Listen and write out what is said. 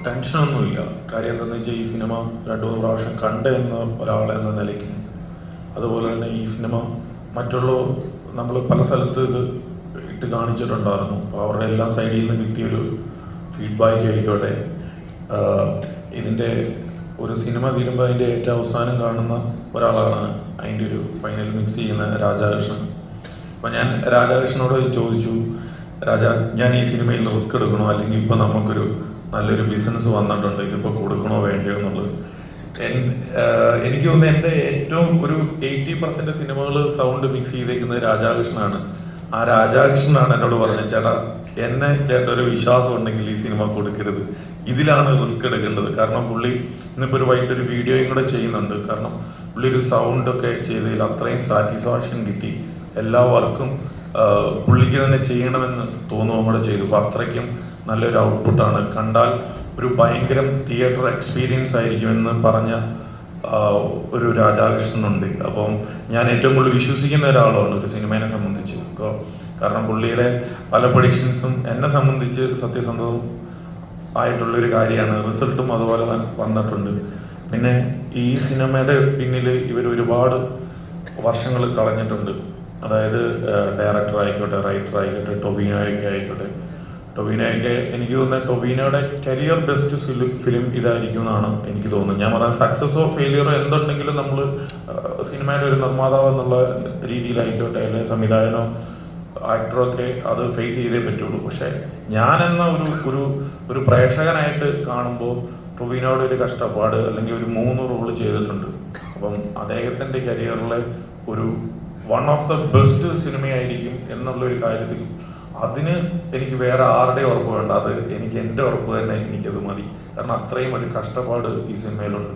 ടെൻഷനൊന്നുമില്ല. കാര്യം എന്താണെന്ന് വെച്ചാൽ ഈ സിനിമ 2-3 പ്രാവശ്യം കണ്ടെന്ന ഒരാളെന്ന നിലയ്ക്ക്, അതുപോലെ തന്നെ ഈ സിനിമ മറ്റുള്ള നമ്മൾ പല സ്ഥലത്ത് ഇത് ഇട്ട് കാണിച്ചിട്ടുണ്ടായിരുന്നു. അപ്പോൾ അവരുടെ എല്ലാ സൈഡിൽ നിന്ന് കിട്ടിയൊരു ഫീഡ്ബാക്ക് ആയിക്കോട്ടെ, ഇതിൻ്റെ ഒരു സിനിമ തീരുമ്പോൾ അതിൻ്റെ ഏറ്റവും അവസാനം കാണുന്ന ഒരാളാണ് അതിൻ്റെ ഒരു ഫൈനൽ മിക്സ് ചെയ്യുന്ന രാധാകൃഷ്ണൻ. അപ്പോൾ ഞാൻ രാധാകൃഷ്ണനോട് ചോദിച്ചു, രാജാ, ഞാൻ ഈ സിനിമയിൽ റിസ്ക് എടുക്കണോ, അല്ലെങ്കിൽ ഇപ്പോൾ നമുക്കൊരു നല്ലൊരു ബിസിനസ് വന്നിട്ടുണ്ട്, ഇതിപ്പോൾ കൊടുക്കണോ വേണ്ടയോ എന്നുള്ളത്. എനിക്ക് തോന്നുന്നു എൻ്റെ ഏറ്റവും ഒരു 80% സിനിമകൾ സൗണ്ട് മിക്സ് ചെയ്തേക്കുന്നത് രാധാകൃഷ്ണനാണ്. ആ രാധാകൃഷ്ണനാണ് എന്നോട് പറഞ്ഞത്, ചേട്ടാ ചേട്ടൻ ഒരു വിശ്വാസം ഉണ്ടെങ്കിൽ ഈ സിനിമ കൊടുക്കരുത്, ഇതിലാണ് റിസ്ക് എടുക്കേണ്ടത്. കാരണം പുള്ളി ഇന്നിപ്പോൾ ഒരു വൈകിട്ടൊരു വീഡിയോയും കൂടെ ചെയ്യുന്നുണ്ട്. കാരണം പുള്ളി ഒരു സൗണ്ടൊക്കെ ചെയ്തതിൽ അത്രയും സാറ്റിസ്ഫാക്ഷൻ കിട്ടി. എല്ലാ വർക്കും പുള്ളിക്ക് തന്നെ ചെയ്യണമെന്ന് തോന്നുകയും കൂടെ ചെയ്തു. അപ്പോൾ അത്രയ്ക്കും നല്ലൊരു ഔട്ട്പുട്ടാണ്. കണ്ടാൽ ഒരു ഭയങ്കരം തിയേറ്റർ എക്സ്പീരിയൻസ് ആയിരിക്കുമെന്ന് പറഞ്ഞ ഒരു രാധാകൃഷ്ണനുണ്ട്. അപ്പം ഞാൻ ഏറ്റവും കൂടുതൽ വിശ്വസിക്കുന്ന ഒരാളാണ് ഒരു സിനിമയെ സംബന്ധിച്ച്. കാരണം പുള്ളിയുടെ പല പ്രഡിക്ഷൻസും എന്നെ സംബന്ധിച്ച് സത്യസന്ധവും ആയിട്ടുള്ളൊരു കാര്യമാണ്. റിസൾട്ടും അതുപോലെ വന്നിട്ടുണ്ട്. പിന്നെ ഈ സിനിമയുടെ പിന്നിൽ ഇവർ ഒരുപാട് വർഷങ്ങൾ കളഞ്ഞിട്ടുണ്ട്. അതായത് ഡയറക്ടർ ആയിക്കോട്ടെ, റൈറ്റർ ആയിക്കോട്ടെ, ടൊവിനോയൊക്കെ ആയിക്കോട്ടെ. ടൊവിനോയൊക്കെ എനിക്ക് തോന്നുന്നത് ടൊവിനോയുടെ കരിയർ ബെസ്റ്റ് ഫിലിം ഇതായിരിക്കും എന്നാണ് എനിക്ക് തോന്നുന്നത്. ഞാൻ പറയാൻ സക്സസോ ഫെയിലിയറോ എന്തുണ്ടെങ്കിലും നമ്മൾ സിനിമയുടെ ഒരു നിർമ്മാതാവ് എന്നുള്ള രീതിയിലായിക്കോട്ടെ, അല്ലെങ്കിൽ സംവിധായകനോ ആക്ടറോ ഒക്കെ അത് ഫേസ് ചെയ്തേ പറ്റുള്ളൂ. പക്ഷെ ഞാനെന്ന ഒരു പ്രേക്ഷകനായിട്ട് കാണുമ്പോൾ ടൊവിനോയുടെ ഒരു കഷ്ടപ്പാട്, അല്ലെങ്കിൽ ഒരു 3 റോള് ചെയ്തിട്ടുണ്ട്. അപ്പം അദ്ദേഹത്തിൻ്റെ കരിയറിലെ ഒരു വൺ ഓഫ് ദ ബെസ്റ്റ് സിനിമയായിരിക്കും എന്നുള്ളൊരു കാര്യത്തിൽ അതിന് എനിക്ക് വേറെ ആരുടെയും ഉറപ്പ് വേണ്ട. അത് എനിക്ക് എൻ്റെ ഉറപ്പ് തന്നെ, എനിക്കത് മതി. കാരണം അത്രയും ഒരു കഷ്ടപ്പാട് ഈ സിനിമയിലുണ്ട്.